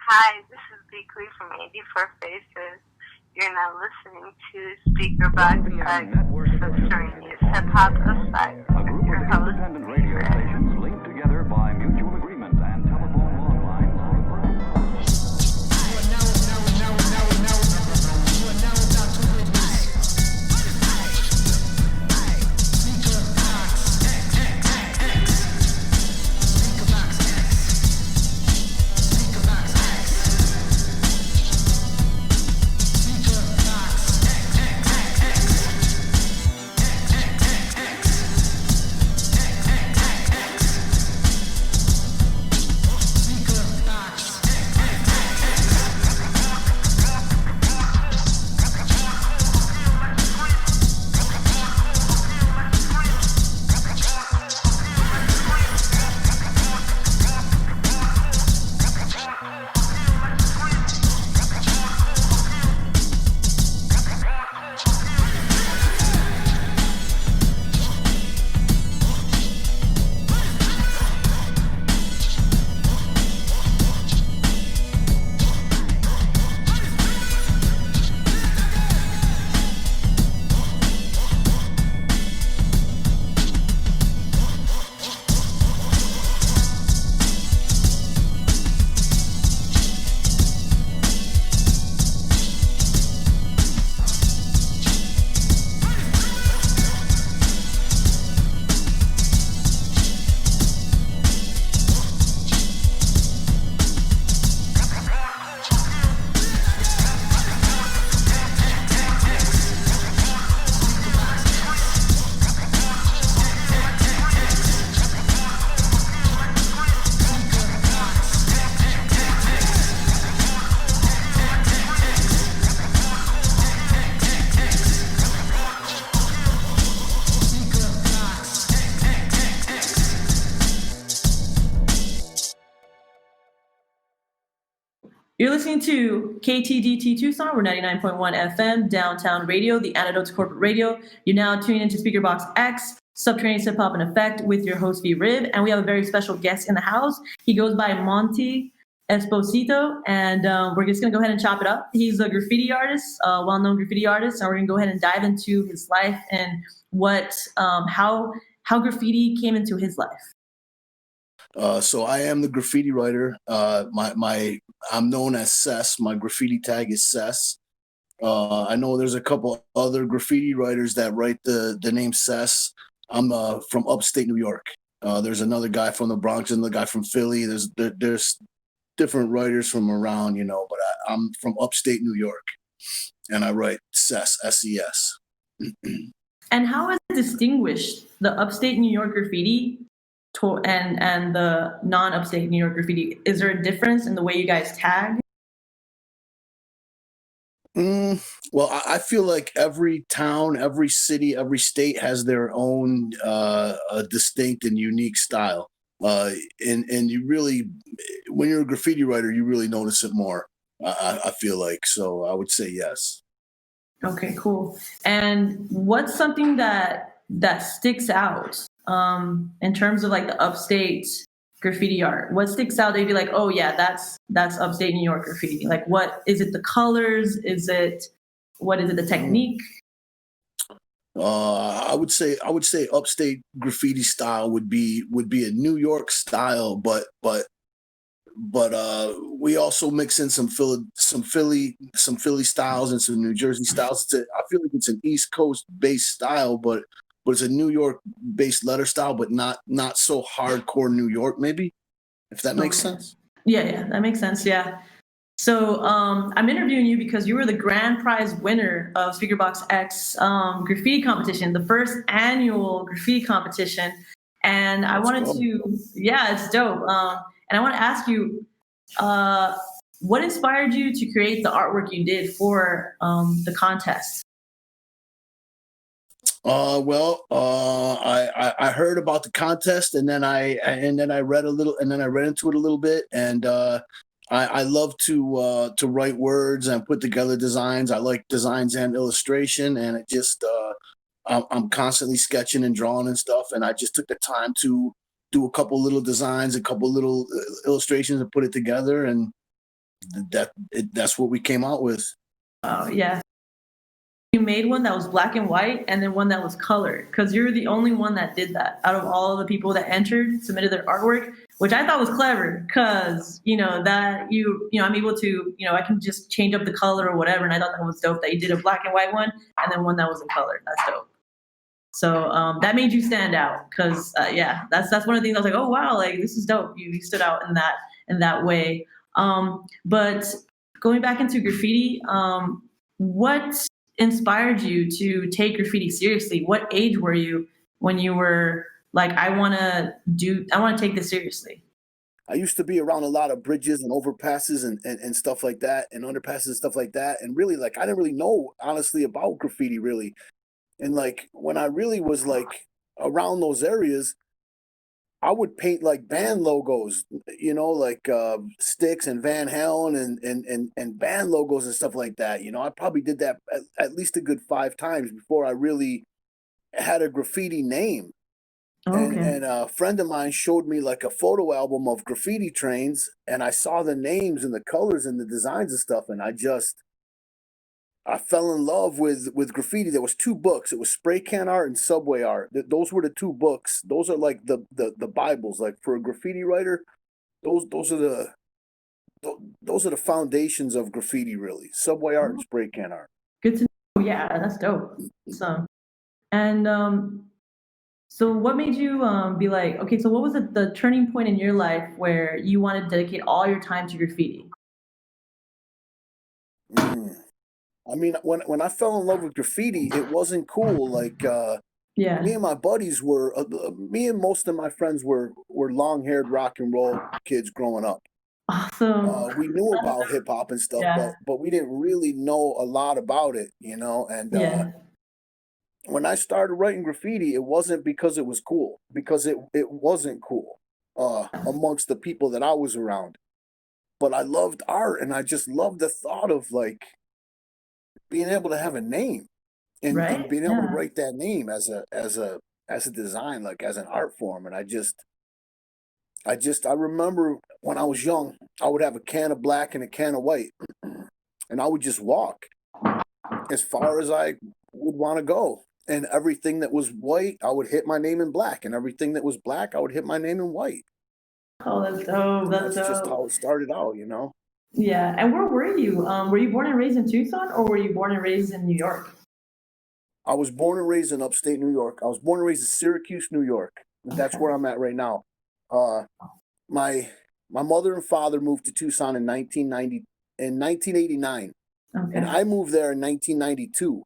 Hi, this is Beakley from 84 Faces. You're now listening to SpeakerBox X, subterraneous hip-hop aside. A group of independent radio stations linked together by mutual agreement and telephone long lines are You're listening to KTDT Tucson, we're 99.1 FM, downtown radio, the antidote to corporate radio. You're now tuning into SpeakerBox X, subterraneous hip hop in effect, with your host V-Rib, and we have a very special guest in the house. He goes by Monty Esposito, and we're just gonna go ahead and chop it up. He's a graffiti artist, a well-known graffiti artist, and we're gonna go ahead and dive into his life and how graffiti came into his life. So I am the graffiti writer. I'm known as SES. My graffiti tag is SES. I know there's a couple other graffiti writers that write the name SES. I'm from upstate New York. There's another guy from the Bronx and the guy from Philly. There's different writers from around, but I'm from upstate New York, and I write SES, SES. And how is it distinguished, the upstate New York graffiti and the non-upstate New York graffiti? Is there a difference in the way you guys tag? Well, I feel like every town, every city, every state has their own distinct and unique style. And you really, when you're a graffiti writer, you really notice it more. I feel like, so I would say yes. Okay, cool. And what's something that sticks out in terms of like the upstate graffiti art? What sticks out? They'd be like, oh yeah, that's upstate New York graffiti. Like, what is it? The colors? What is it? The technique? I would say upstate graffiti style would be a New York style, but we also mix in some Philly styles and some New Jersey styles. I feel like it's an East Coast based style, but it's a New York based letter style, but not so hardcore New York, maybe, if that makes sense. Yeah, that makes sense. Yeah. So I'm interviewing you because you were the grand prize winner of SpeakerBox X graffiti competition, the first annual graffiti competition. And I wanted to, yeah, it's dope. And I want to ask you, what inspired you to create the artwork you did for the contest? I heard about the contest, and then I read into it a little bit, and I love to write words and put together designs. I like designs and illustration, and it just I'm constantly sketching and drawing and stuff, and I just took the time to do a couple little designs, a couple little illustrations, and put it together, and that's what we came out with. Oh yeah. You made one that was black and white and then one that was colored, because you're the only one that did that out of all the people that submitted their artwork, which I thought was clever, because that I'm able to I can just change up the color or whatever, and I thought that was dope that you did a black and white one and then one that was in color. That's dope. So that made you stand out, because that's one of the things I was like, oh wow, like this is dope. You stood out in that way. But going back into graffiti, what inspired you to take graffiti seriously? What age were you when you were like, I want to take this seriously? I used to be around a lot of bridges and overpasses and stuff like that, and underpasses and stuff like that. And really, like, I didn't really know, honestly, about graffiti, really. And like, when I really was like around those areas, I would paint like band logos, like Styx and Van Halen and band logos and stuff like that. I probably did that at least a good 5 times before I really had a graffiti name. Okay. And a friend of mine showed me like a photo album of graffiti trains, and I saw the names and the colors and the designs and stuff, and I fell in love with graffiti. There was 2 books. It was Spray Can Art and Subway Art. Those were the 2 books. Those are like the Bibles. Like, for a graffiti writer, those are the foundations of graffiti, really. Subway Art and Spray Can Art. Good to know. Yeah, that's dope. So, and so what made you be like, okay, so what was the turning point in your life where you wanted to dedicate all your time to graffiti? I mean, when I fell in love with graffiti, it wasn't cool. Like, me and my buddies were, me and most of my friends were long-haired rock and roll kids growing up. Awesome. We knew about hip hop and stuff, but we didn't really know a lot about it, And when I started writing graffiti, it wasn't because it was cool, because it wasn't cool amongst the people that I was around. But I loved art, and I just loved the thought of like being able to have a name and being able to write that name as a design, like as an art form. And I remember when I was young, I would have a can of black and a can of white, and I would just walk as far as I would want to go. And everything that was white, I would hit my name in black, and everything that was black, I would hit my name in white. Oh, that's dope. That's just how it started out, Yeah. And where were you? Were you born and raised in Tucson, or were you born and raised in New York? I was born and raised in upstate New York. I was born and raised in Syracuse, New York. That's where I'm at right now. My mother and father moved to Tucson in 1989. Okay. And I moved there in 1992.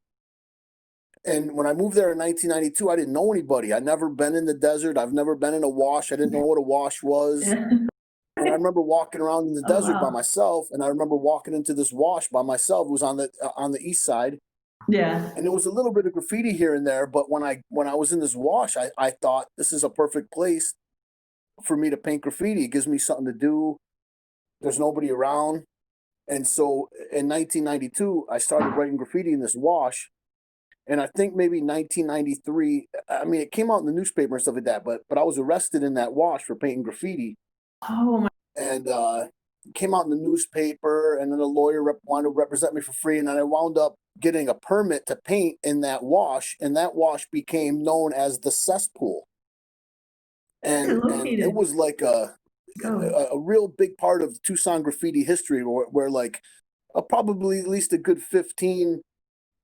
And when I moved there in 1992, I didn't know anybody. I'd never been in the desert. I've never been in a wash. I didn't know what a wash was. And I remember walking around in the desert by myself. And I remember walking into this wash by myself. It was on the east side. Yeah. And there was a little bit of graffiti here and there. But when I was in this wash, I thought this is a perfect place for me to paint graffiti. It gives me something to do. There's nobody around. And so in 1992, I started writing graffiti in this wash. And I think maybe 1993, I mean, it came out in the newspaper and stuff like that, but I was arrested in that wash for painting graffiti. Oh, my. And it came out in the newspaper, and then a lawyer wanted to represent me for free. And then I wound up getting a permit to paint in that wash, and that wash became known as the cesspool. And it was like a real big part of Tucson graffiti history, where like probably at least a good 15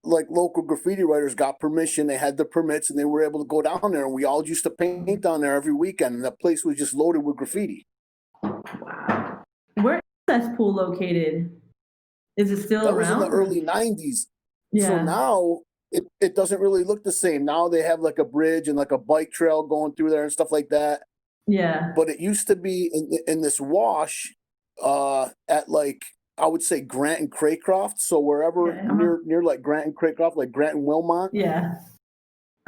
like local graffiti writers got permission. They had the permits, and they were able to go down there, and we all used to paint down there every weekend, and that place was just loaded with graffiti. Wow. Where is Cesspool located? Is it still around? That was in the early 90s. Yeah. So now it doesn't really look the same. Now they have like a bridge and like a bike trail going through there and stuff like that. Yeah. But it used to be in this wash at like, I would say Grant and Craycroft. So wherever near like Grant and Craycroft, like Grant and Wilmot. Yeah.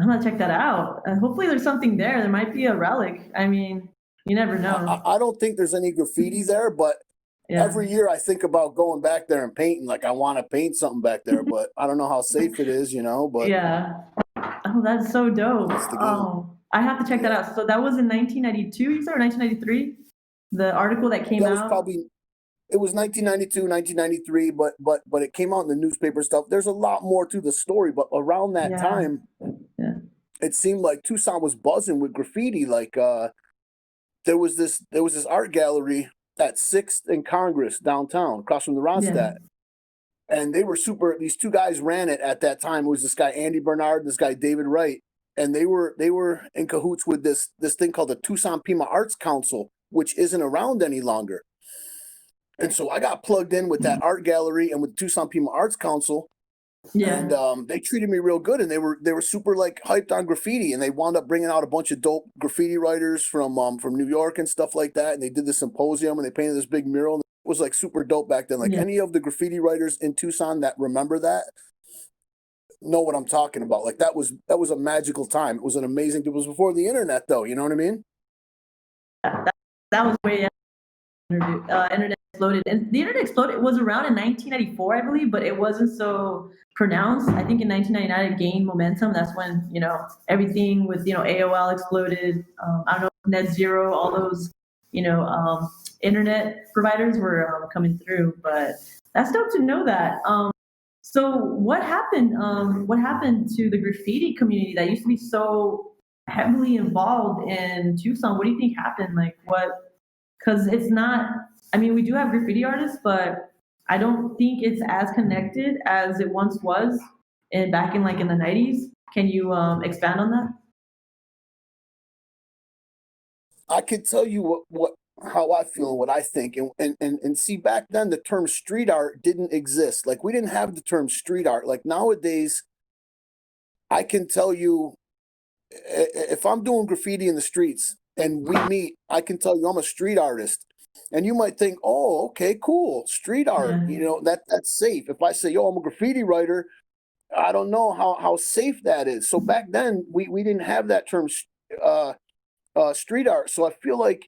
I'm going to check that out. Hopefully there's something there. There might be a relic. I mean, you never know. I don't think there's any graffiti there, but every year I think about going back there and painting. Like, I want to paint something back there, but I don't know how safe it is, but yeah. Oh, that's so dope. Oh, I have to check that out. So that was in 1992, you said, or 1993? The article that came out? That was probably it was 1992, 1993, but it came out in the newspaper stuff. There's a lot more to the story, but around that time, it seemed like Tucson was buzzing with graffiti. Like there was this art gallery at 6th and Congress downtown, across from the Ronstadt. And they were these two guys ran it at that time. It was this guy Andy Bernard and this guy David Wright. And they were in cahoots with this thing called the Tucson Pima Arts Council, which isn't around any longer. And so I got plugged in with that art gallery and with Tucson Pima Arts Council. Yeah. And they treated me real good, and they were super like hyped on graffiti, and they wound up bringing out a bunch of dope graffiti writers from New York and stuff like that. And they did this symposium, and they painted this big mural. It was like super dope back then. Like any of the graffiti writers in Tucson that remember that know what I'm talking about. Like that was a magical time. It was an amazing. It was before the internet, though. You know what I mean? That was way internet exploded, and the internet exploded. It was around in 1994, I believe, but it wasn't so pronounced. I think in 1999 it gained momentum. That's when everything with AOL exploded. I don't know, Net Zero, all those internet providers were coming through. But that's dope to know that. So what happened? What happened to the graffiti community that used to be so heavily involved in Tucson? What do you think happened? Like what? Because it's not. I mean, we do have graffiti artists, but I don't think it's as connected as it once was, and back in the 90s. Can you expand on that? I could tell you how I feel and what I think, and see, back then the term street art didn't exist. Like we didn't have the term street art. Like nowadays, I can tell you if I'm doing graffiti in the streets and we meet, I can tell you I'm a street artist. And you might think, oh, okay, cool, street art. That's safe. If I say, yo, I'm a graffiti writer, I don't know how safe that is. So back then, we didn't have that term street art. So I feel like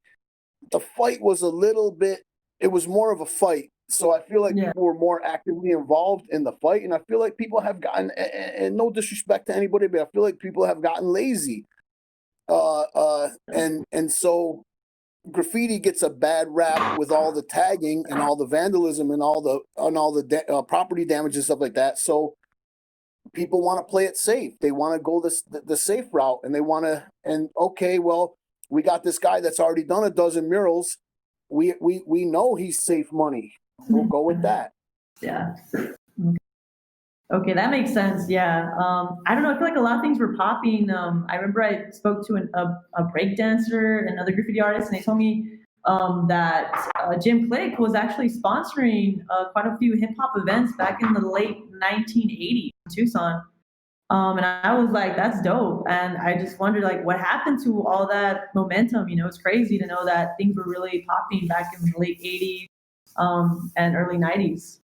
the fight was a little bit, it was more of a fight. So I feel like people were more actively involved in the fight. And I feel like people have gotten, and no disrespect to anybody, but I feel like people have gotten lazy. And so graffiti gets a bad rap with all the tagging and all the vandalism and all the property damage and stuff like that. So people want to play it safe. They want to go the safe route, and they want to. And okay, well, we got this guy that's already done a dozen murals. We know he's safe money. We'll go with that. Yeah. Okay, that makes sense. Yeah. I don't know. I feel like a lot of things were popping. I remember I spoke to a break dancer, another graffiti artist, and they told me that Jim Click was actually sponsoring quite a few hip hop events back in the late 1980s in Tucson. And I was like, that's dope. And I just wondered, like, what happened to all that momentum? It's crazy to know that things were really popping back in the late 80s and early 90s.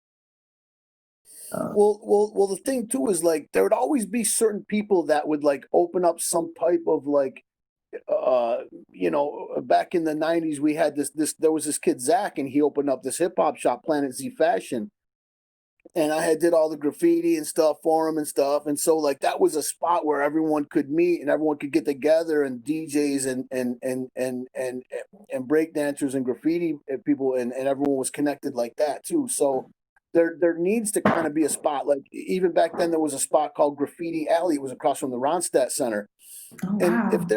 Well, the thing too is like there would always be certain people that would like open up some type of like, back in the 90s we had there was this kid Zach, and he opened up this hip hop shop, Planet Z Fashion, and I did all the graffiti and stuff for him and stuff, and so like that was a spot where everyone could meet and everyone could get together, and DJs and break dancers and graffiti people and everyone was connected like that too. So there needs to kind of be a spot. Like even back then there was a spot called Graffiti Alley. It was across from the Ronstadt Center. Oh, wow. And if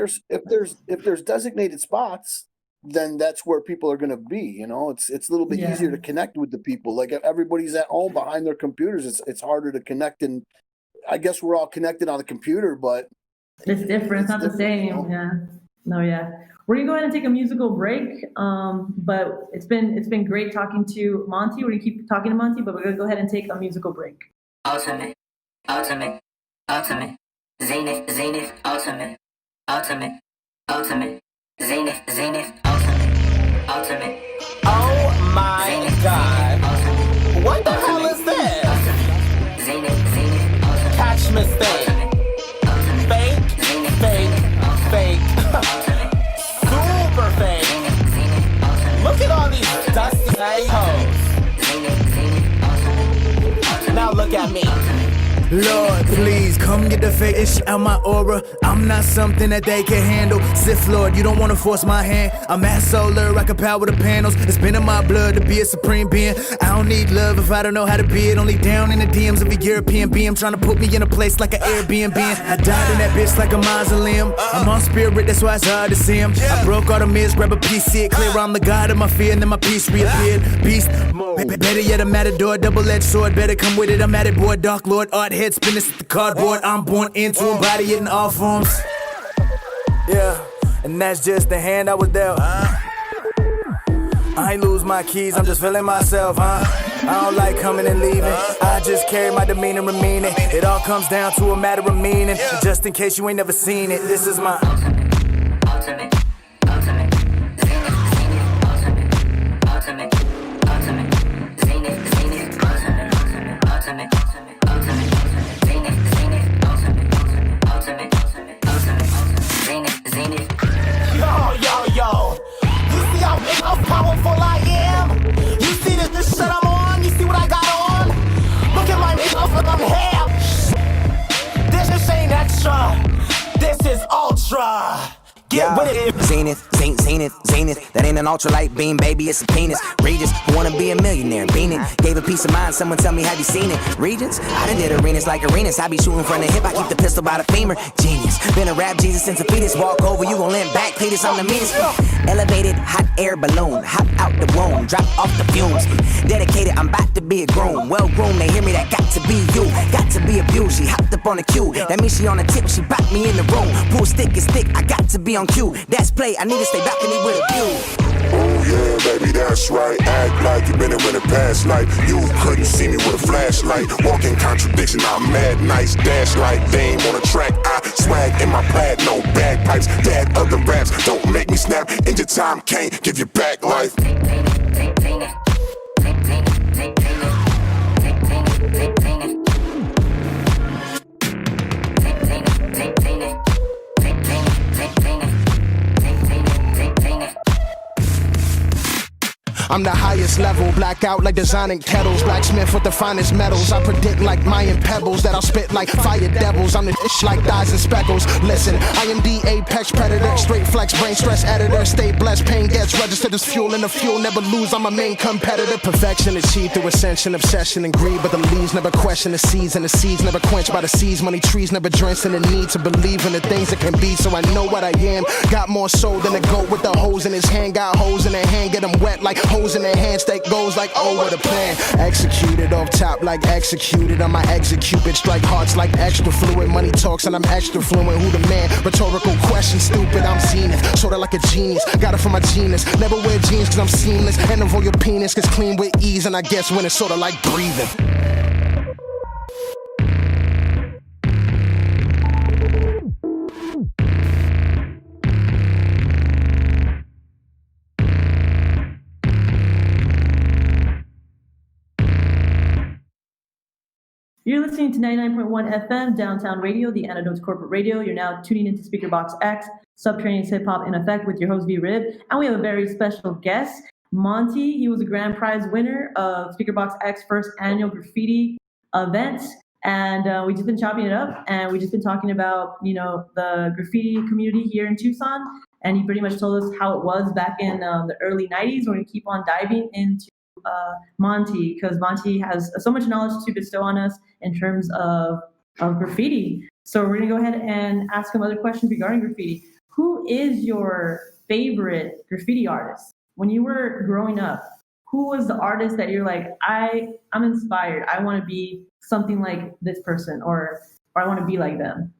there's designated spots, then that's where people are going to be. It's a little bit easier to connect with the people. Like if everybody's at home behind their computers, it's harder to connect. And I guess we're all connected on the computer, but it's different. It's not the same. Yeah. No. Yeah. We're gonna go ahead and take a musical break. But it's been great talking to Monty. We're gonna keep talking to Monty, but we're gonna go ahead and take a musical break. Ultimate, Zenith, ultimate, Zenith, ultimate. Oh my God! What the hell is this? Zenith, Catch mistake. Fake. Super fake. Look at all these dusty hoes. Now look at me. Lord, please come get the fake ish out my aura. I'm not something that they can handle. Sith Lord, you don't wanna force my hand. I'm at solar, I can power the panels. It's been in my blood to be a supreme being. I don't need love if I don't know how to be it. Only down in the DMs of a European being, trying to put me in a place like an Airbnb. I died in that bitch like a mausoleum. I'm on spirit, that's why it's hard to see him. I broke all the myths, grab a piece, see it clear. I'm the god of my fear, and then my peace reappeared. Beast mode. Better yet, a matador, double-edged sword. Better come with it, I'm at it, boy. Dark Lord, art head, spin this at the cardboard. I'm born into embody it in all forms. Yeah, and that's just the hand I was dealt. I ain't lose my keys, I'm just feeling myself, I don't like coming and leaving. I just carry my demeanor and meaning. It all comes down to a matter of meaning. Just in case you ain't never seen it, this is my ultimate. Yo. You see how powerful I am? You see this shit I'm on? You see what I got on? Look at my I'm here. This ain't extra. This is ultra. Get with it. Zenith. That ain't an ultralight beam, baby, it's a penis. Regis, who wanna be a millionaire, bean it. Gave a peace of mind, someone tell me, have you seen it? Regents, I done did arenas like arenas. I be shooting from the hip, I keep the pistol by the femur. Genius, been a rap Jesus since a fetus. Walk over, you gon' limp back, Cletus, I'm the meanest. Elevated, hot air balloon, hop out the womb, drop off the fumes. Dedicated, I'm about to be a groom. Well groomed, they hear me, that got to be you. Got to be a view, she hopped up on the cue. That means she on the tip, she bopped me in the room. Pool stick is thick, I got to be on cue. That's play, I need to stay balcony with a view. Oh yeah, baby, that's right. Act like you been in a past life. You couldn't see me with a flashlight. Walking contradiction, I'm mad nice. Dash like Dame on a track. I swag in my plaid, no bagpipes. Dad other raps, don't make me snap. In your time, can't give you back life. I'm the highest level, blackout like designing kettles. Blacksmith with the finest metals. I predict like Mayan pebbles that I'll spit like fire devils. I'm the ish like dyes and speckles. Listen, I am the apex predator. Straight flex, brain stress editor. Stay blessed, pain gets registered as fuel. And the fuel never lose, I'm a main competitor. Perfection achieved through ascension, obsession, and greed. But the leaves never question the seeds. And the seeds never quenched by the seas. Money trees never drenched in the need to believe in the things that can be. So I know what I am. Got more soul than a goat with the hose in his hand. Got hoes in their hand, get them wet like hoes in their hand. Steak goes like, oh, what a plan. Executed off top like executed. On my execute, bitch, strike hearts like extra fluid. Money talks and I'm extra fluent. Who the man? Rhetorical question, stupid. I'm zenith, sorta like a genius. Got it from my genus. Never wear jeans cause I'm seamless. And the royal penis gets clean with ease. And I guess when it's sorta like breathing. You're listening to 99.1 FM, Downtown Radio, the Antidote's corporate radio. You're now tuning into SpeakerBox X, subterranean hip-hop in effect with your host, V-Rib. And we have a very special guest, Monty. He was a grand prize winner of SpeakerBox X first annual graffiti event. And we've just been chopping it up, and we've just been talking about, the graffiti community here in Tucson. And he pretty much told us how it was back in the early 90s. We're going to keep on diving into Monty, because Monty has so much knowledge to bestow on us in terms of graffiti. So we're going to go ahead and ask him other questions regarding graffiti. Who is your favorite graffiti artist? When you were growing up, who was the artist that you're like, I'm inspired, I want to be something like this person, or I want to be like them?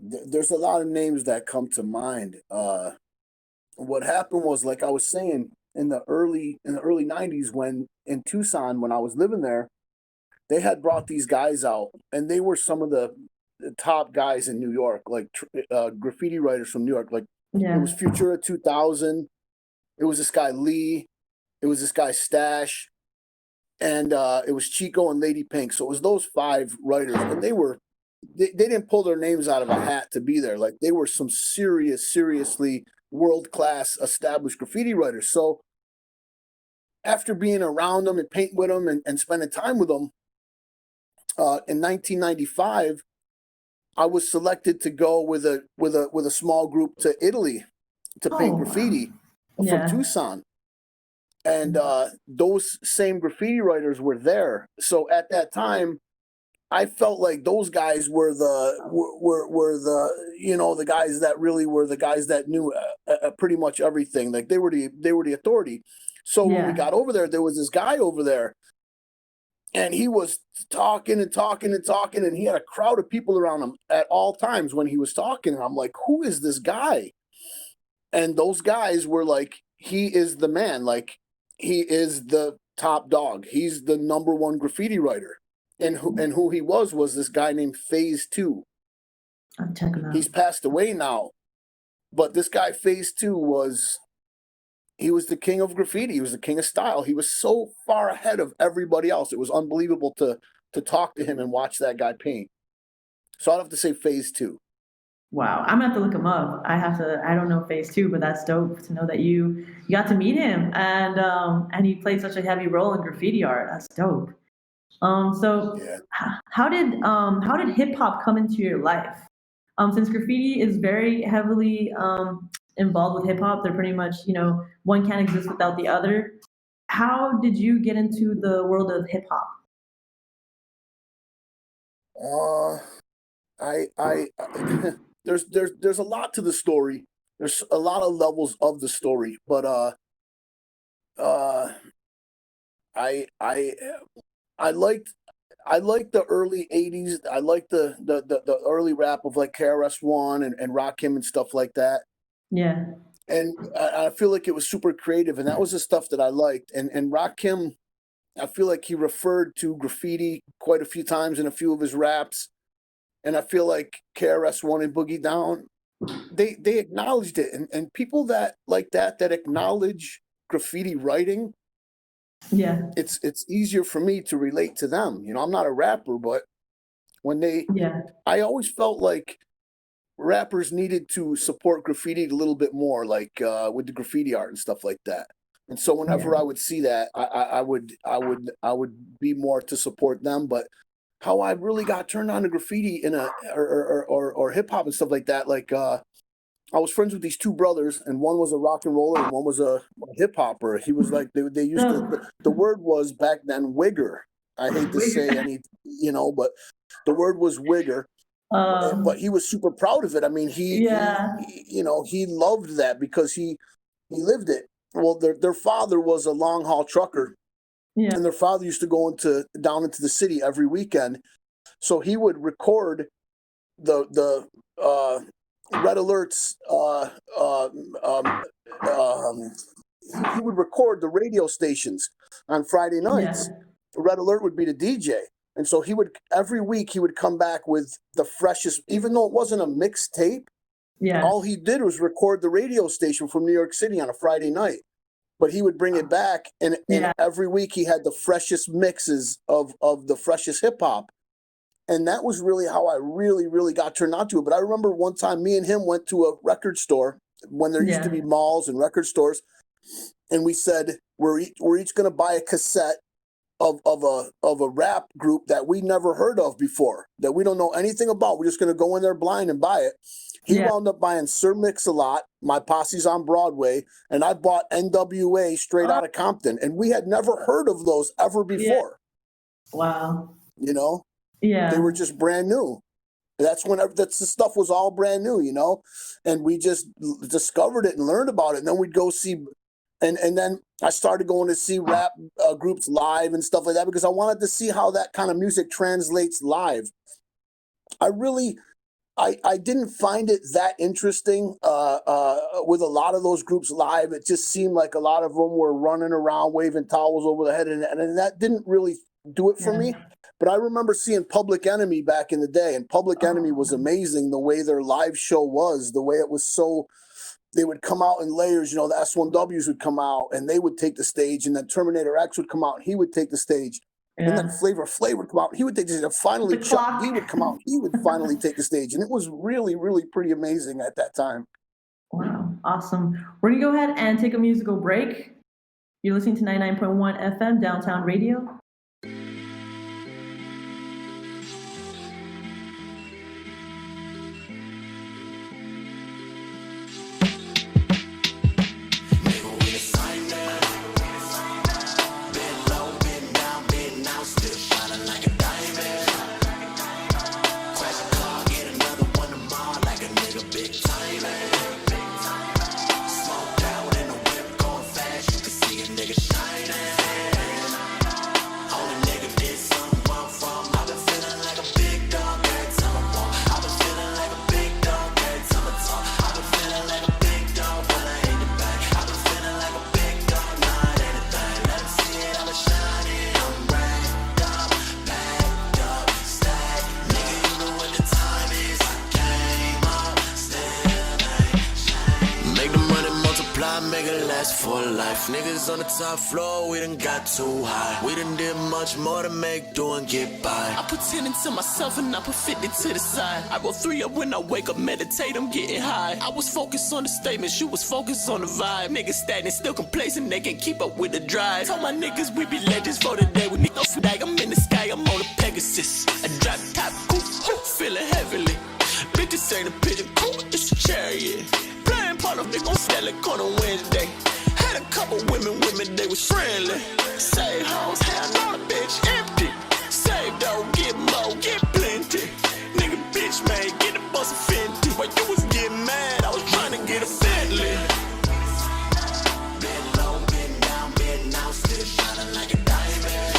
There's a lot of names that come to mind. What happened was, like I was saying, in the early 90s, when in Tucson, when I was living there, they had brought these guys out, and they were some of the top guys in New York, like graffiti writers from New York. Like It was Futura 2000, it was this guy Lee, it was this guy Stash, and it was Chico and Lady Pink. So it was those 5 writers, and they didn't pull their names out of a hat to be there. Like, they were some seriously world-class established graffiti writers. So after being around them and painting with them and spending time with them, in 1995, I was selected to go with a small group to Italy to paint graffiti from Tucson. And those same graffiti writers were there. So at that time, I felt like those guys were the the guys that really were the guys that knew pretty much everything. Like they were the authority. So when we got over there was this guy over there, and he was talking and talking and talking, and he had a crowd of people around him at all times when he was talking. I'm like, who is this guy? And those guys were like, he is the man. Like, he is the top dog. He's the number one graffiti writer. And who he was this guy named Phase 2. I'm checking out. He's passed away now. But this guy, Phase 2, he was the king of graffiti. He was the king of style. He was so far ahead of everybody else. It was unbelievable to talk to him and watch that guy paint. So I'd have to say Phase 2. Wow, I'm gonna have to look him up. I don't know Phase 2, but that's dope to know that you got to meet him and he played such a heavy role in graffiti art. That's dope. How did hip hop come into your life? Since graffiti is very heavily involved with hip hop, they're pretty much, one can't exist without the other. How did you get into the world of hip hop? There's a lot to the story. There's a lot of levels of the story, but I liked the early 80s. I liked the early rap of like KRS-One and Rakim and stuff like that. Yeah. And I feel like it was super creative, and that was the stuff that I liked. And Rakim, I feel like he referred to graffiti quite a few times in a few of his raps. And I feel like KRS-One and Boogie Down, they acknowledged it. And people that like that acknowledge graffiti writing, it's easier for me to relate to them. I'm not a rapper, but when I always felt like rappers needed to support graffiti a little bit more, like with the graffiti art and stuff like that. And so whenever I would see that, I would be more to support them. But how I really got turned on to graffiti or hip hop and stuff like that, like I was friends with these two brothers, and one was a rock and roller and one was a hip hopper. He was like, they used the word was back then wigger. I hate to say but the word was wigger. But he was super proud of it. I mean, he loved that because he lived it. Well, their father was a long haul trucker. Yeah. And their father used to go down into the city every weekend. So he would record the Red Alerts. He would record the radio stations on Friday nights. Yeah. Red Alert would be the DJ. And so every week he would come back with the freshest, even though it wasn't a mixtape. Yeah. All he did was record the radio station from New York City on a Friday night. But he would bring it back, and every week he had the freshest mixes of the freshest hip hop. And that was really how I really, really got turned on to it. But I remember one time me and him went to a record store when there used to be malls and record stores. And we said, we're each going to buy a cassette of a rap group that we never heard of before, that we don't know anything about. We're just going to go in there blind and buy it. He wound up buying Sir Mix-a-Lot, My Posse's on Broadway, and I bought NWA Straight Outta Compton, and we had never heard of those ever before. Yeah. Wow. Yeah. They were just brand new. That's the stuff was all brand new, and we just discovered it and learned about it. And then we'd go see, and then I started going to see rap groups live and stuff like that because I wanted to see how that kind of music translates live. I didn't find it that interesting with a lot of those groups live. It just seemed like a lot of them were running around waving towels over the head, and that didn't really do it for me. But I remember seeing Public Enemy back in the day, and Public Enemy was amazing the way their live show was, the way it was so... They would come out in layers, the S1Ws would come out, and they would take the stage, and then Terminator X would come out, and he would take the stage. Yeah. And then Flavor Flav would come out. He would take the stage. And finally, Chuck D would come out. He would finally take the stage. And it was really, really pretty amazing at that time. Wow. Awesome. We're going to go ahead and take a musical break. You're listening to 99.1 FM Downtown Radio. For life, niggas on the top floor, we done got too high. We done did much more to make do and get by. I put 10 into myself and I put 50 to the side. I roll 3 up when I wake up, meditate, I'm getting high. I was focused on the statements, you was focused on the vibe. Niggas stagnant, still complacent, they can't keep up with the drive. Tell my niggas we be legends for the day. We need no flag, I'm in the sky, I'm on a Pegasus. I drop top, feeling heavily. Bitches ain't a pigeon, it's a chariot. Playing part of they gon' sell it on a Wednesday. Had a couple women with me, they was friendly. Save hoes, hell no, the bitch empty. Save dough, get more, get plenty. Nigga, bitch, man, get a bus of Fenty. While you was getting mad, I was trying to get a Bentley. Been low, been down, been out, still shining like a diamond.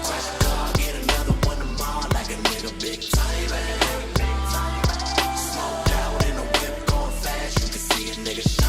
Crash a car, get another one tomorrow like a nigga big time. Smoke out in the whip, going fast, you can see a nigga shining.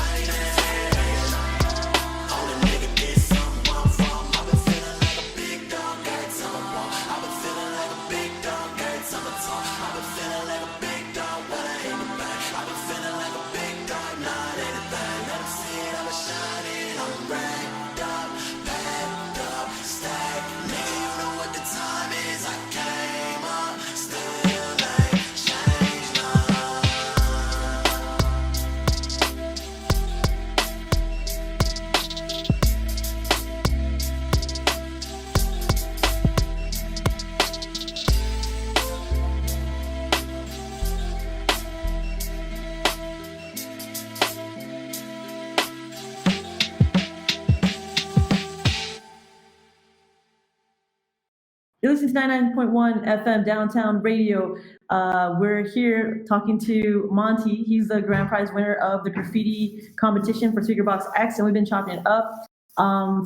You're listening to 99.1 FM Downtown Radio. We're here talking to Monty. He's the grand prize winner of the graffiti competition for SpeakerBox X, and we've been chopping it up.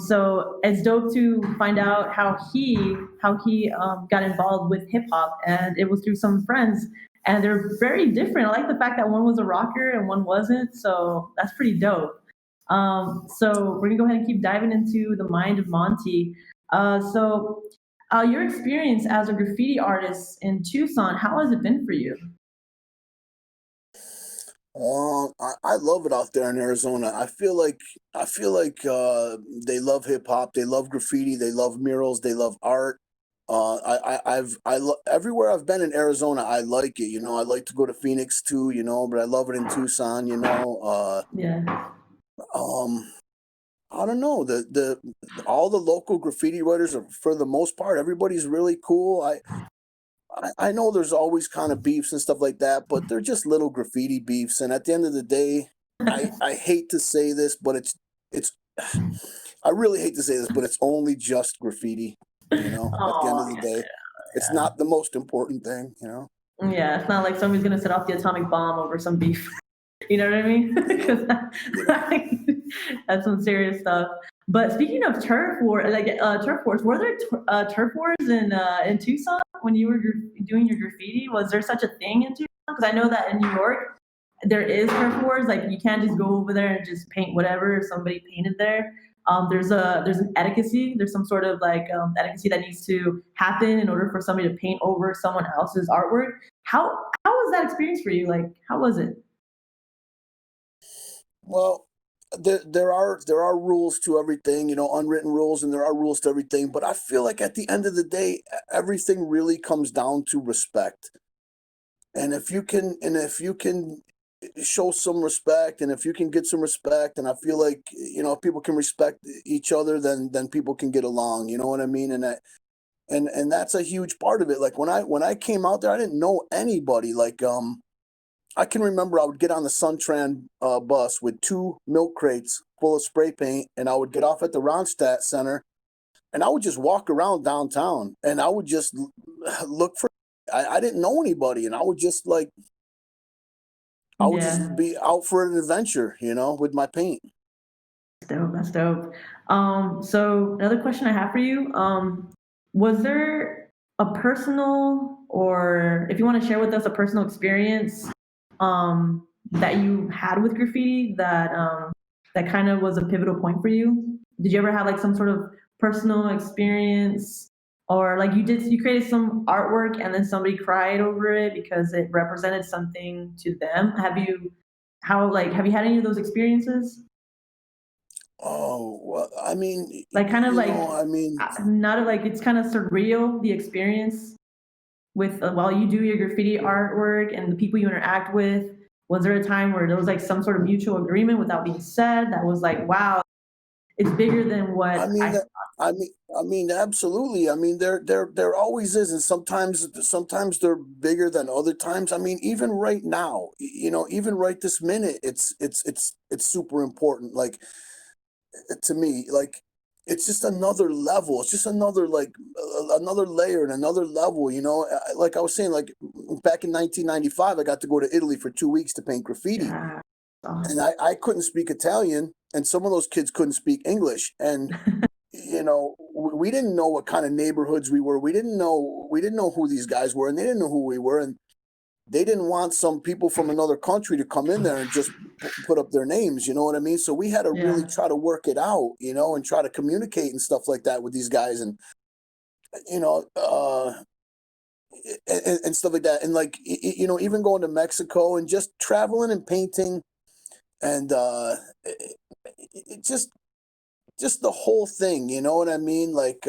So it's dope to find out how he got involved with hip hop, and it was through some friends, and they're very different. I like the fact that one was a rocker and one wasn't, so that's pretty dope. So we're gonna go ahead and keep diving into the mind of Monty. Your experience as a graffiti artist in Tucson, how has it been for you? I love it out there in Arizona. I feel like they love hip hop, they love graffiti, they love murals, they love art. Everywhere I've been in Arizona, I like it. You know, I like to go to Phoenix too. You know, but I love it in Tucson. You know, yeah. I don't know. All the local graffiti writers are, for the most part, everybody's really cool. I know there's always kind of beefs and stuff like that, but they're just little graffiti beefs. And at the end of the day, I hate to say this, but it's I really hate to say this, but it's only just graffiti. You know, at the end of the day, it's not the most important thing. You know. Yeah, it's not like somebody's gonna set off the atomic bomb over some beef. You know what I mean? Because that's some serious stuff. But speaking of turf wars, were there turf wars in Tucson when you were doing your graffiti? Was there such a thing in Tucson? Because I know that in New York there is turf wars. Like you can't just go over there and just paint whatever somebody painted there. There's an etiquette. There's some sort of etiquette that needs to happen in order for somebody to paint over someone else's artwork. How was that experience for you? Like, how was it? Well, there are rules to everything, you know, unwritten rules, and there are rules to everything. But I feel like at the end of the day, everything really comes down to respect. And if you can show some respect, and if you can get some respect, and I feel like, if people can respect each other, then people can get along. You know what I mean? And that's a huge part of it. Like when I came out there, I didn't know anybody. Like I can remember I would get on the Suntran bus with 2 milk crates full of spray paint, and I would get off at the Ronstadt Center, and I would just walk around downtown, and I would just look for. I didn't know anybody, and I would just just be out for an adventure, with my paint. That's dope. So another question I have for you, was there a personal, or if you want to share with us a personal experience that you had with graffiti that that kind of was a pivotal point for you? Did you ever have like some sort of personal experience, or like you created some artwork and then somebody cried over it because it represented something to them? Have you had any of those experiences? Oh, well, I mean, Like kind of like, not like, it's kind of surreal, the experience with while you do your graffiti artwork and the people you interact with. Was there a time where there was like some sort of mutual agreement without being said that was like, wow, it's bigger than what I mean, absolutely. I mean, there always is, and sometimes they're bigger than other times. I mean, even right now, even right this minute, it's super important. Like, to me, like, it's just another level. It's just another another layer and another level. Like I was saying, like back in 1995, I got to go to Italy for 2 weeks to paint graffiti. Yeah. And I couldn't speak Italian, and some of those kids couldn't speak English. And, we didn't know what kind of neighborhoods we were. We didn't know who these guys were, and they didn't know who we were. And they didn't want some people from another country to come in there and just put up their names. You know what I mean? So we had to really try to work it out, and try to communicate and stuff like that with these guys. And, and stuff like that. And like, even going to Mexico and just traveling and painting, and it just the whole thing, you know what I mean? Like,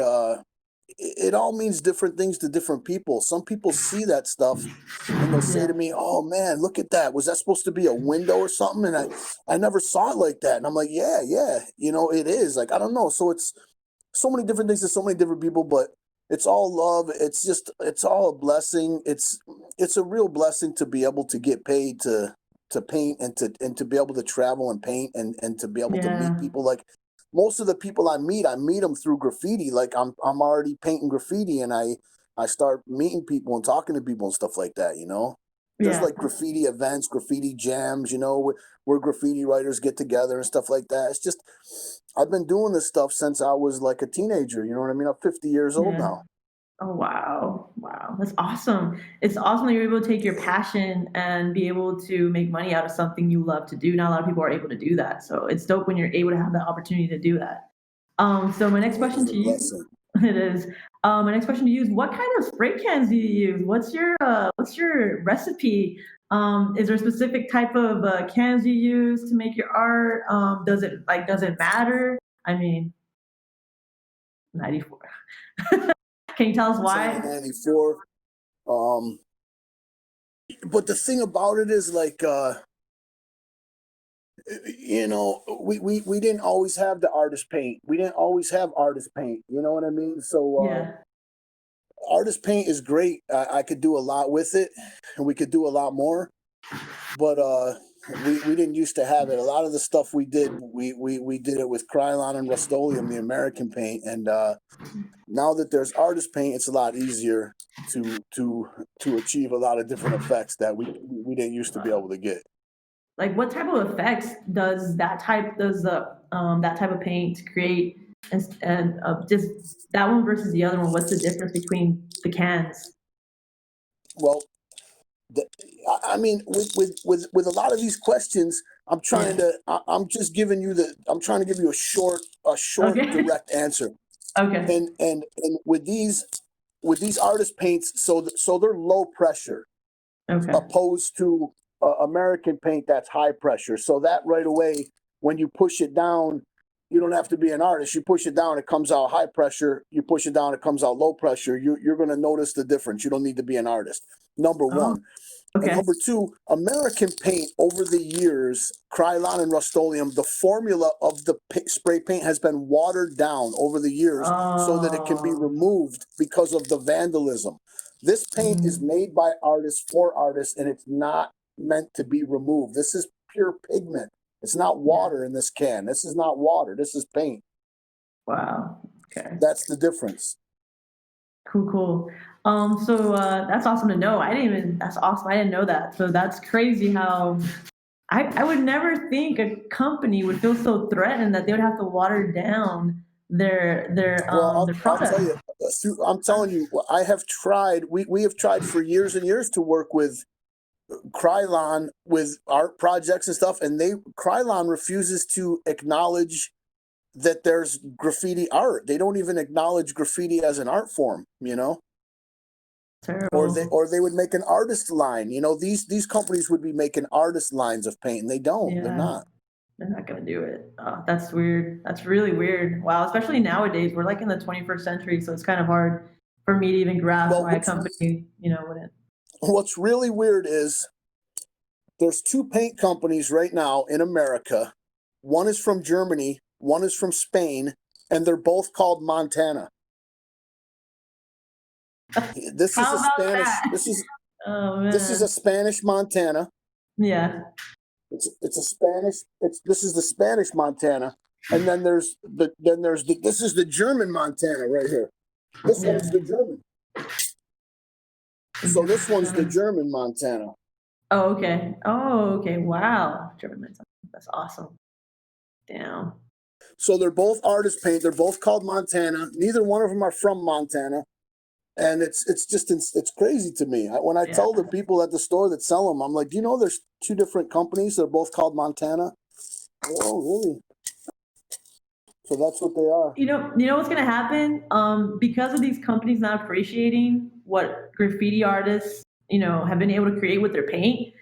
it all means different things to different people. Some people see that stuff and they'll say to me, "Oh man, look at that. Was that supposed to be a window or something?" And I never saw it like that. And I'm like, yeah, it is. Like, I don't know. So it's so many different things to so many different people, but it's all love. It's all a blessing. It's a real blessing to be able to get paid to paint and to be able to travel and paint and to be able to meet people. Like, most of the people I meet them through graffiti. Like, I'm already painting graffiti, and I start meeting people and talking to people and stuff like that. There's like graffiti events, graffiti jams, where graffiti writers get together and stuff like that. It's just, I've been doing this stuff since I was like a teenager. You know what I mean? I'm 50 years old now. Oh, wow. That's awesome. It's awesome that you're able to take your passion and be able to make money out of something you love to do. Not a lot of people are able to do that. So it's dope when you're able to have the opportunity to do that. So my next question to you, it is, my next question to you is, what kind of spray cans do you use? What's your recipe? Is there a specific type of cans you use to make your art? Does it matter? I mean, 94. Can you tell us why? 94. But the thing about it is, like, we didn't always have the artist paint. We didn't always have artist paint. You know what I mean? So artist paint is great. I could do a lot with it, and we could do a lot more. But we didn't used to have it. A lot of the stuff we did, we did it with Krylon and Rust-Oleum, the American paint. And now that there's artist paint, it's a lot easier to achieve a lot of different effects that we didn't used to be able to get. Like, what type of effects does that type of paint create? And just that one versus the other one, what's the difference between the cans? Well, I mean, with a lot of these questions, I'm trying to give you a short, direct answer. Okay. And with these artist paints, so they're low pressure, opposed to American paint that's high pressure. So that right away, when you push it down, you don't have to be an artist. You push it down, it comes out high pressure. You push it down, it comes out low pressure. You're going to notice the difference. You don't need to be an artist. Number one. And Okay. number two, American paint over the years, Krylon and Rust-Oleum, the formula of the spray paint has been watered down over the years so that it can be removed because of the vandalism. This paint is made by artists for artists, and it's not meant to be removed. This is pure pigment. It's not water in this can. This is not water. This is paint. Wow. Okay. That's the difference. Cool. So that's awesome to know. That's awesome. I didn't know that. So that's crazy how I would never think a company would feel so threatened that they would have to water down their product. I'm telling you, I have tried. We have tried for years and years to work with Krylon with art projects and stuff, and Krylon refuses to acknowledge that there's graffiti art. They don't even acknowledge graffiti as an art form, you know. Terrible. Or they would make an artist line. You know, these companies would be making artist lines of paint, and they don't. Yeah. They're not. They're not gonna do it. That's weird. That's really weird. Wow. Especially nowadays, we're like in the 21st century, so it's kind of hard for me to even grasp why a company, wouldn't. What's really weird is there's two paint companies right now in America. One is from Germany, one is from Spain, and they're both called Montana. This is a Spanish. This is a Spanish Montana. Yeah. It's a Spanish. This is the Spanish Montana, and then this is the German Montana right here. This one's the German. So this one's the German Montana. Oh, okay. Wow. German Montana. That's awesome. Damn. So they're both artist paint. They're both called Montana. Neither one of them are from Montana. And it's crazy to me. When I tell the people at the store that sell them, I'm like, do you know there's two different companies? They're both called Montana. Oh, really? So that's what they are. You know what's gonna happen? Because of these companies not appreciating what graffiti artists, have been able to create with their paint,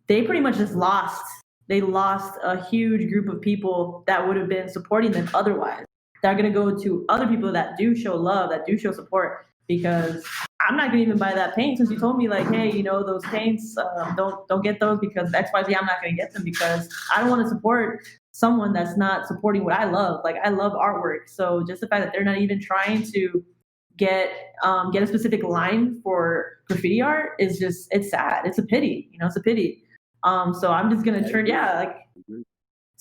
they pretty much just lost. They lost a huge group of people that would have been supporting them otherwise. They're gonna go to other people that do show love, that do show support. Because I'm not gonna even buy that paint since you told me like, hey, those paints, don't get those because XYZ. I'm not gonna get them because I don't want to support someone that's not supporting what I love. Like I love artwork, so just the fact that they're not even trying to get a specific line for graffiti art is it's sad. It's a pity, it's a pity. So I'm just gonna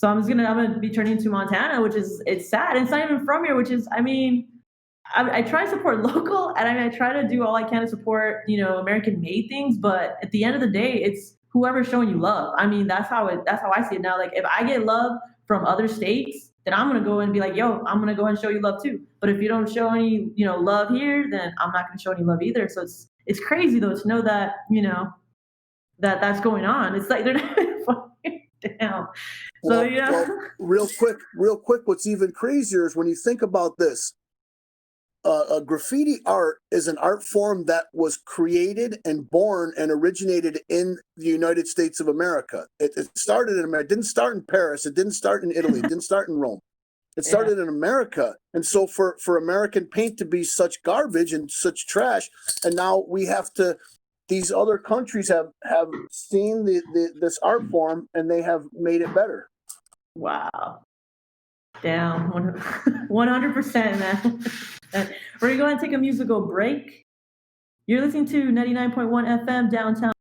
I'm gonna be turning to Montana, which it's sad. And it's not even from here, which is I try to support local, and I try to do all I can to support, American-made things. But at the end of the day, it's whoever's showing you love. That's how I see it now. Like if I get love from other states, then I'm gonna go and be like, yo, I'm gonna go and show you love too. But if you don't show any, love here, then I'm not gonna show any love either. So it's crazy though to know that, that's going on. It's like they're not fucking down. So real quick, what's even crazier is when you think about this. Graffiti art is an art form that was created and born and originated in the United States of America. It started in America. It didn't start in Paris. It didn't start in Italy. It didn't start in Rome. It started in America. And so for American paint to be such garbage and such trash, and now these other countries have seen this art form and they have made it better. Wow. Down 100%, man. We're going to go ahead and take a musical break. You're listening to 99.1 FM downtown.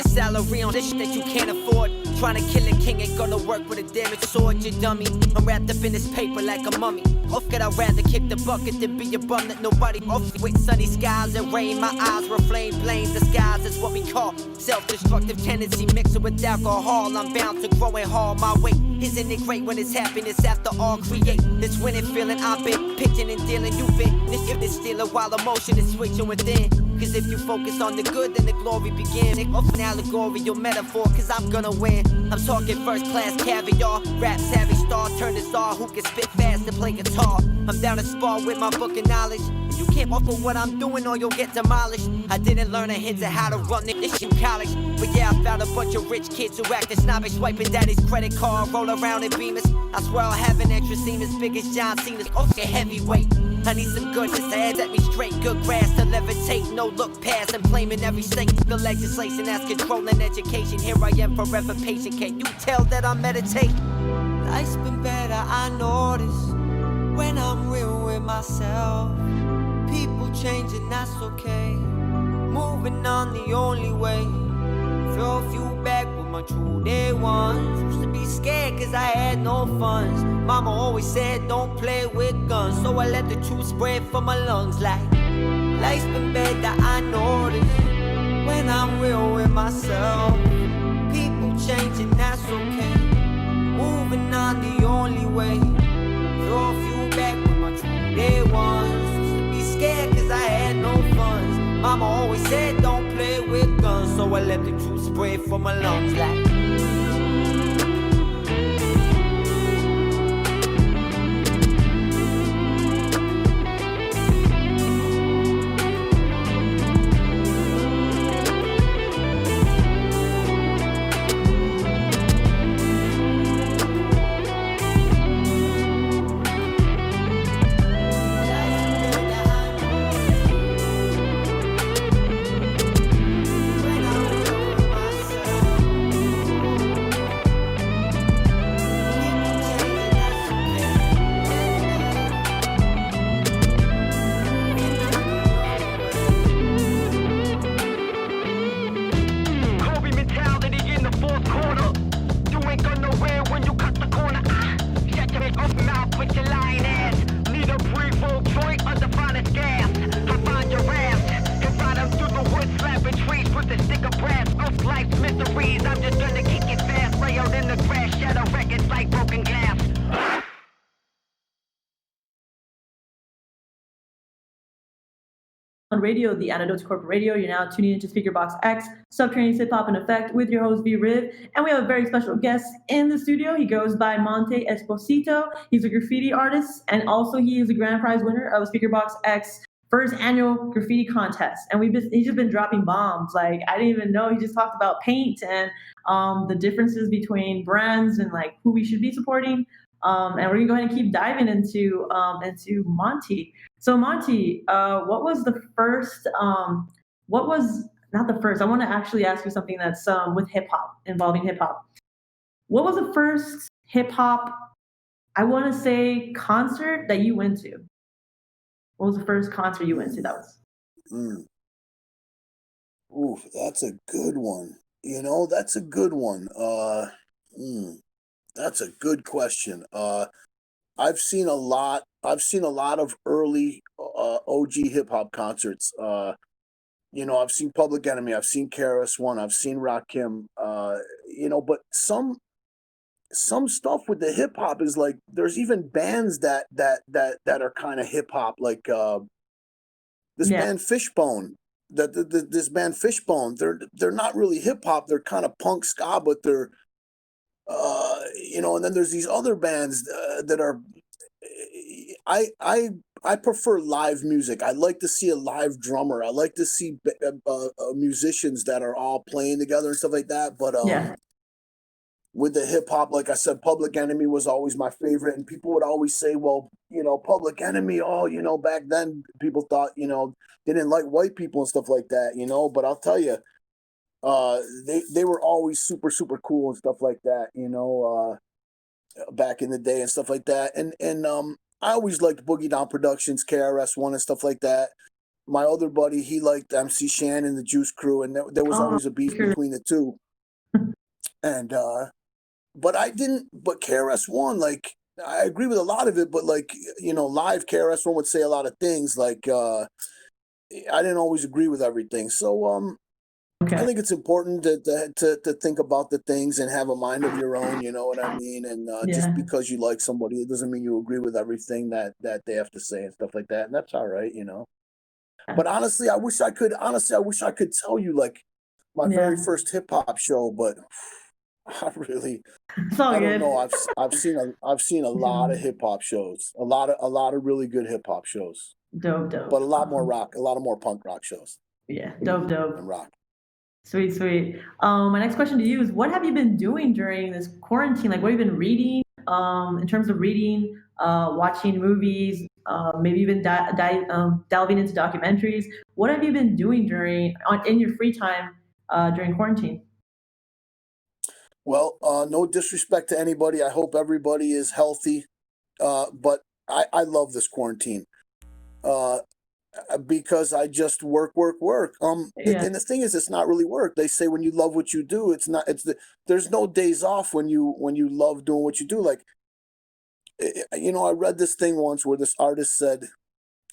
Salary on this shit that you can't afford. Trying to kill a king ain't gonna work with a damaged sword, you dummy. I'm wrapped up in this paper like a mummy. off it. I'd rather kick the bucket than be a bum that nobody off with. Sunny skies and rain, my eyes reflame, blame the skies. That's what we call self-destructive tendency mixing with alcohol. I'm bound to grow and haul my weight. Isn't it great when it's happiness after all create this winning feeling I've been pitching and dealing? You've been this stealing while emotion is switching within. Cause if you focus on the good, then the glory begins. Take off an allegorical metaphor, cause I'm gonna win. I'm talking first class caviar, rap savvy star, turn to czar who can spit fast and play guitar. I'm down to spar with my book of knowledge. You can't offer what I'm doing or you'll get demolished. I didn't learn a hint of how to run this in college. But yeah, I found a bunch of rich kids who acted snobbish, swiping daddy's credit card, roll around in Beamers. I swear I'll have an extra seam as big as John Cena's. Okay, heavyweight. I need some goodness to head at me straight. Good grass to levitate, no look past. I'm claiming every state. The legislation that's controlling education. Here I am forever patient. Can you tell that I meditate? Life's been better, I notice. When I'm real with myself. People changing, that's okay. Moving on the only way. Throw a few back with my true day ones. Used to be scared cause I had no funds. Mama always said don't play with guns. So I let the truth spread from my lungs like life's been better, I notice. When I'm real with myself. People changing, that's okay. Moving on the only way. Throw a few back with my true day ones. Used to be scared cause I had no funds. Mama always said don't play with guns. So I let the truth spread from my lungs like on radio, the Antidote Corporate Radio. You're now tuning into SpeakerBox X, Subterranean Hip Hop in Effect with your host, V-Riv. And we have a very special guest in the studio. He goes by Monty Esposito. He's a graffiti artist, and also he is a grand prize winner of SpeakerBox X first annual graffiti contest. And he's just been dropping bombs. Like, I didn't even know. He just talked about paint and the differences between brands and like who we should be supporting. And we're gonna go ahead and keep diving into Monty. So Monty, what was the first? What was not the first? I want to actually ask you something that's with hip hop, involving hip hop. What was the first hip hop? I want to say concert that you went to. What was the first concert you went to? That was. Ooh, that's a good one. You know, that's a good one. That's a good question. I've seen a lot of early OG hip hop concerts. You know, I've seen Public Enemy, I've seen KRS-One, I've seen Rakim. You know, but some stuff with the hip hop is like there's even bands that are kind of hip hop, like this band Fishbone. This band Fishbone, they're not really hip hop. They're kind of punk ska, but they're you know. And then there's these other bands that are. I prefer live music. I like to see a live drummer. I like to see musicians that are all playing together and stuff like that. But with the hip hop, like I said, Public Enemy was always my favorite. And people would always say, well, you know, Public Enemy, oh, you know, back then people thought, you know, they didn't like white people and stuff like that, you know. But I'll tell you, they were always super, super cool and stuff like that, you know, back in the day and stuff like that. And I always liked Boogie Down Productions, KRS-One and stuff like that. My other buddy, he liked MC Shannon, the Juice Crew, and there was always a beef between the two. And but KRS-One, like, I agree with a lot of it, but like, live KRS One would say a lot of things. Like, I didn't always agree with everything. So, I think it's important to think about the things and have a mind of your own. You know what I mean? And just because you like somebody, it doesn't mean you agree with everything that they have to say and stuff like that. And that's all right, But honestly, I wish I could tell you like my very first hip hop show, but I don't know. I've seen a lot of hip hop shows, a lot of really good hip hop shows. Dope. But a lot more punk rock shows. Yeah, dope. And rock. Sweet. My next question to you is, what have you been doing during this quarantine? Like, what have you been reading? In terms of reading, watching movies, maybe even delving into documentaries. What have you been doing in your free time during quarantine? Well, no disrespect to anybody. I hope everybody is healthy. But I love this quarantine. Because I just work. And the thing is, it's not really work. They say when you love what you do, there's no days off when you love doing what you do. Like, I read this thing once where this artist said,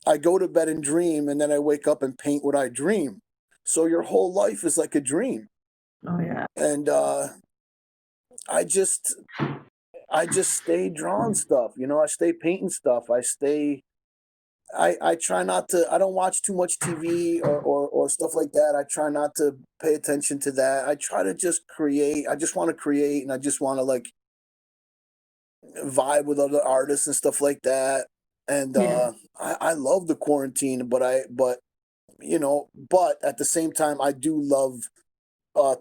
I go to bed and dream, and then I wake up and paint what I dream. So your whole life is like a dream. Oh yeah. And I just stay drawing stuff. I stay painting stuff. I try not to, I don't watch too much TV or stuff like that. I try not to pay attention to that. I try to just create. I just want to create, and I just want to like vibe with other artists and stuff like that. And I love the quarantine, but at the same time, I do love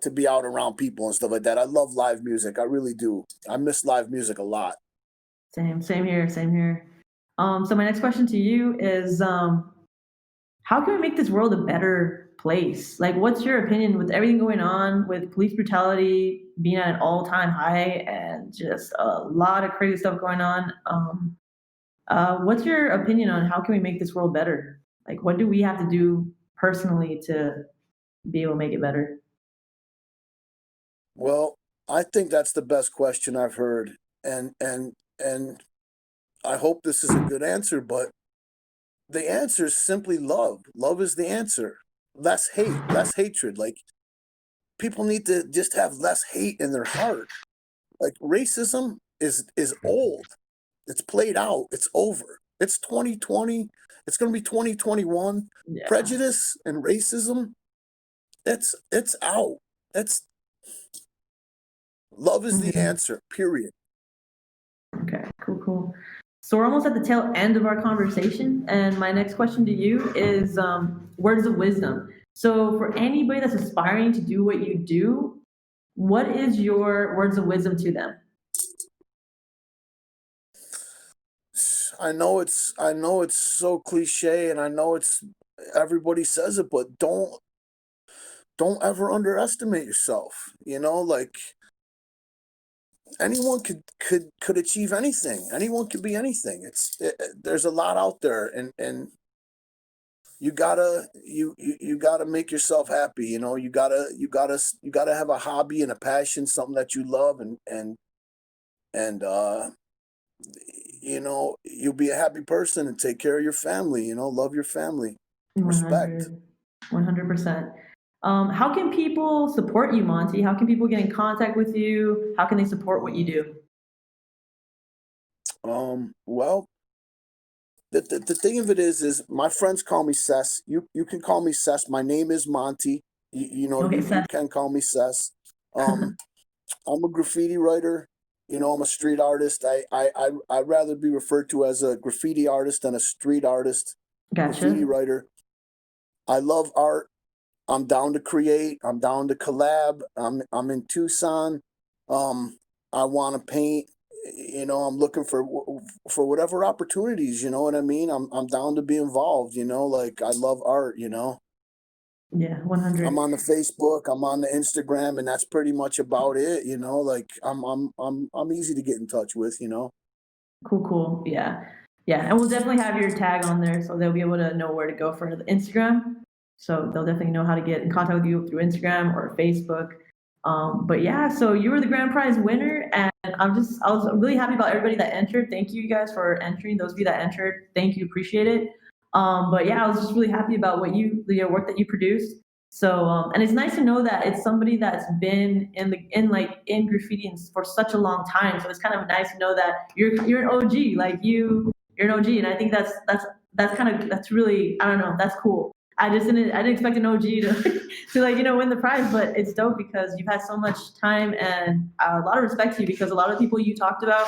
to be out around people and stuff like that. I love live music. I really do. I miss live music a lot. Same here. So my next question to you is, how can we make this world a better place? Like, what's your opinion with everything going on with police brutality being at an all-time high and just a lot of crazy stuff going on? What's your opinion on how can we make this world better? Like, what do we have to do personally to be able to make it better? Well, I think that's the best question I've heard. And I hope this is a good answer, but the answer is simply love. Love is the answer. Less hate, less hatred. Like, people need to just have less hate in their heart. Like, racism is old. It's played out. It's over. It's 2020. It's going to be 2021. Yeah. Prejudice and racism, it's out. Love is the answer, period. Okay, cool. So we're almost at the tail end of our conversation, and my next question to you is words of wisdom. So for anybody that's aspiring to do what you do, what is your words of wisdom to them? I know it's so cliche, and I know everybody says it, but don't ever underestimate yourself. Like, anyone could achieve anything. Anyone could be anything. There's a lot out there, and you gotta make yourself happy. You gotta have a hobby and a passion, something that you love, and you'll be a happy person and take care of your family. Love your family. Respect. 100%. How can people support you, Monty? How can people get in contact with you? How can they support what you do? Well, the thing of it is my friends call me SES. You can call me SES. My name is Monty. You can call me SES. I'm a graffiti writer. I'm a street artist. I'd rather be referred to as a graffiti artist than a street artist. Gotcha. Graffiti writer. I love art. I'm down to create. I'm down to collab. I'm in Tucson. I want to paint. I'm looking for whatever opportunities. You know what I mean? I'm down to be involved. Like, I love art. Yeah, 100. I'm on the Facebook. I'm on the Instagram, and that's pretty much about it. Like, I'm easy to get in touch with. Cool. Yeah, and we'll definitely have your tag on there, so they'll be able to know where to go for the Instagram. So they'll definitely know how to get in contact with you through Instagram or Facebook. But yeah, so you were the grand prize winner, and I was really happy about everybody that entered. Thank you guys for entering. Those of you that entered, thank you, appreciate it. But yeah, I was just really happy about the work that you produced. So, and it's nice to know that it's somebody that's been in graffiti for such a long time. So it's kind of nice to know that you're an OG, like you're an OG, and I think that's really, I don't know, that's cool. I didn't expect an OG to to win the prize, but it's dope because you've had so much time and a lot of respect to you because a lot of people you talked about,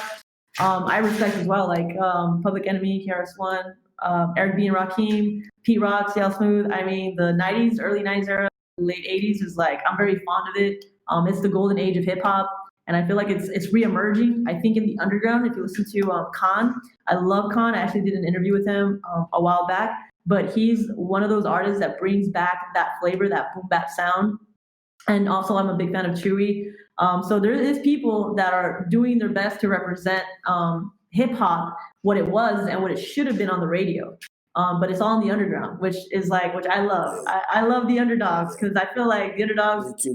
I respect as well, like Public Enemy, KRS-One, Eric B and Rakim, Pete Rock, CL Smooth. I mean, the '90s, early '90s era, late '80s is like I'm very fond of it. It's the golden age of hip hop, and I feel like it's reemerging. I think in the underground, if you listen to Khan, I love Khan. I actually did an interview with him a while back, but he's one of those artists that brings back that flavor, that boom bap sound. And also, I'm a big fan of Chewy. So there is people that are doing their best to represent hip hop, what it was and what it should have been on the radio. But it's all in the underground, which I love. I love the underdogs because I feel like the underdogs.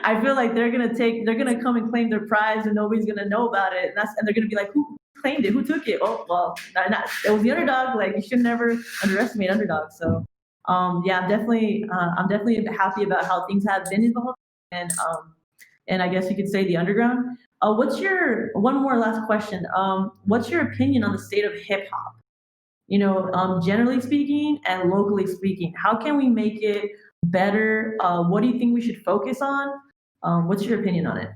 I feel like they're gonna come and claim their prize and nobody's gonna know about it, and they're gonna be like, who claimed it? Who took it? Oh well, it was the underdog. Like you should never underestimate underdogs. So yeah, I'm definitely happy about how things have been involved, and I guess you could say the underground. What's your one more last question? What's your opinion on the state of hip hop? Generally speaking and locally speaking, how can we make it better? What do you think we should focus on? What's your opinion on it?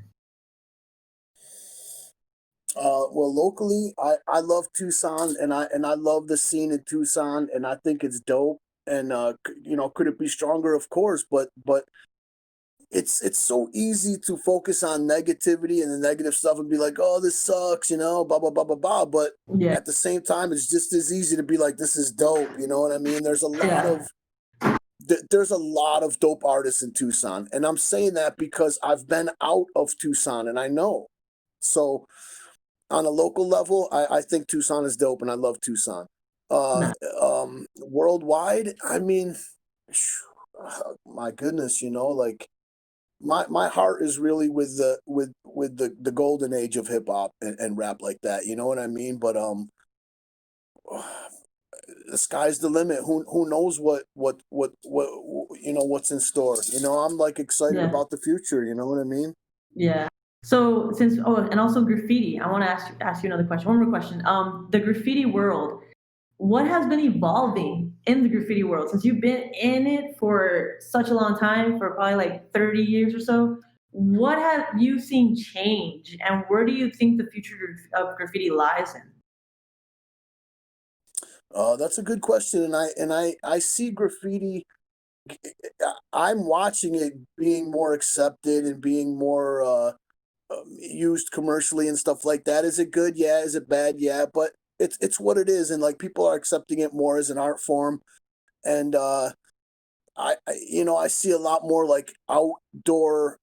Well, locally, I love Tucson, and I love the scene in Tucson, and I think it's dope. And could it be stronger? Of course, but it's so easy to focus on negativity and the negative stuff and be like, oh, this sucks, blah blah blah blah blah. But at the same time, it's just as easy to be like, this is dope. You know what I mean? There's a lot of dope artists in Tucson, and I'm saying that because I've been out of Tucson and I know. So on a local level, I think Tucson is dope, and I love Tucson. Worldwide, I mean, my goodness, like my heart is really with the golden age of hip hop and rap like that. You know what I mean? But the sky's the limit. Who knows what what's in store? I'm like excited about the future. You know what I mean? Yeah. So and also graffiti. I want to ask you another question. One more question. The graffiti world. What has been evolving in the graffiti world since you've been in it for such a long time, for probably like 30 years or so? What have you seen change, and where do you think the future of graffiti lies in? That's a good question, and I see graffiti. I'm watching it being more accepted and being more used commercially and stuff like that. Is it good? Yeah. Is it bad? Yeah. But it's what it is, and like people are accepting it more as an art form, and I see a lot more like outdoor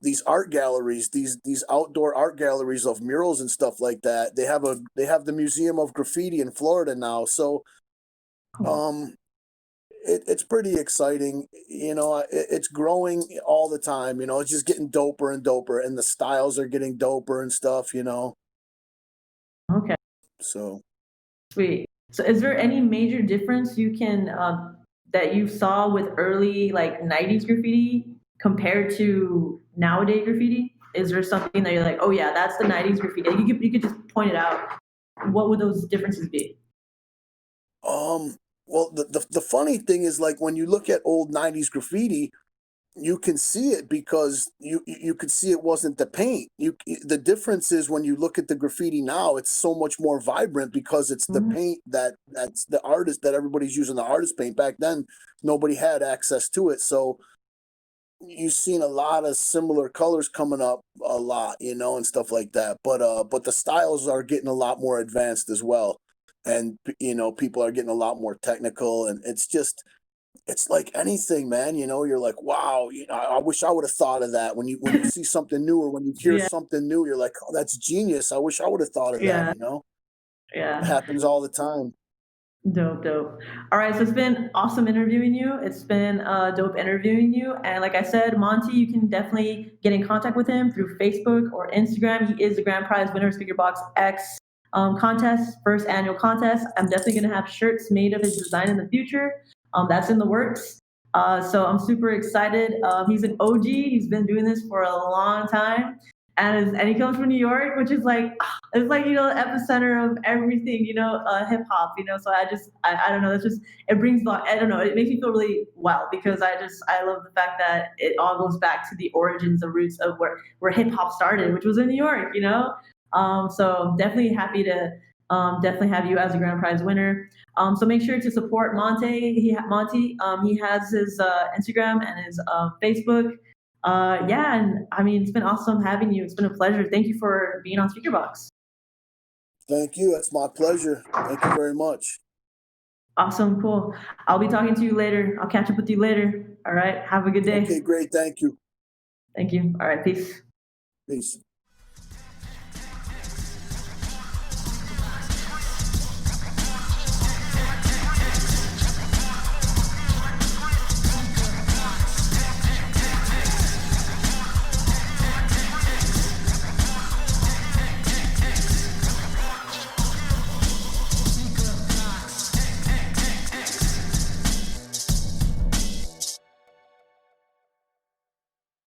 these art galleries, these outdoor art galleries of murals and stuff like that. They have the Museum of Graffiti in Florida now, so it's pretty exciting. It's growing all the time. It's just getting doper and doper, and the styles are getting doper and stuff. Okay. So sweet. So is there any major difference you can that you saw with early like '90s graffiti compared to nowadays graffiti? Is there something that you're like, oh yeah, that's the '90s graffiti? You could just point it out. What would those differences be? Well, the funny thing is, like, when you look at old '90s graffiti, you can see it because you could see it wasn't the paint. The difference is when you look at the graffiti now, it's so much more vibrant because it's the paint that's the artist that everybody's using, the artist paint. Back then, nobody had access to it, so you've seen a lot of similar colors coming up a lot, and stuff like that. But the styles are getting a lot more advanced as well, and people are getting a lot more technical, and it's like anything, man. You're like, wow, I wish I would have thought of that. When you see something new, or when you hear something new, you're like, oh, that's genius. I wish I would have thought of that. Yeah. It happens all the time. Dope, dope. All right, so it's been awesome interviewing you. It's been dope interviewing you. And like I said, Monty, you can definitely get in contact with him through Facebook or Instagram. He is the grand prize winner of SpeakerBox X contest, first annual contest. I'm definitely going to have shirts made of his design in the future. That's in the works. So I'm super excited. He's an OG. He's been doing this for a long time. And he comes from New York, which is like, it's like, the epicenter of everything, hip hop, so I don't know, it's just, it brings, I don't know, it makes me feel really well, because I love the fact that it all goes back to the origins, the roots of where hip hop started, which was in New York, so I'm definitely happy to definitely have you as a grand prize winner. So make sure to support Monty. He has his Instagram and his Facebook. And I mean, it's been awesome having you. It's been a pleasure. Thank you for being on SpeakerBox. Thank you. It's my pleasure. Thank you very much. Awesome. Cool. I'll be talking to you later. I'll catch up with you later. All right. Have a good day. Okay, great. Thank you. Thank you. All right. Peace. Peace.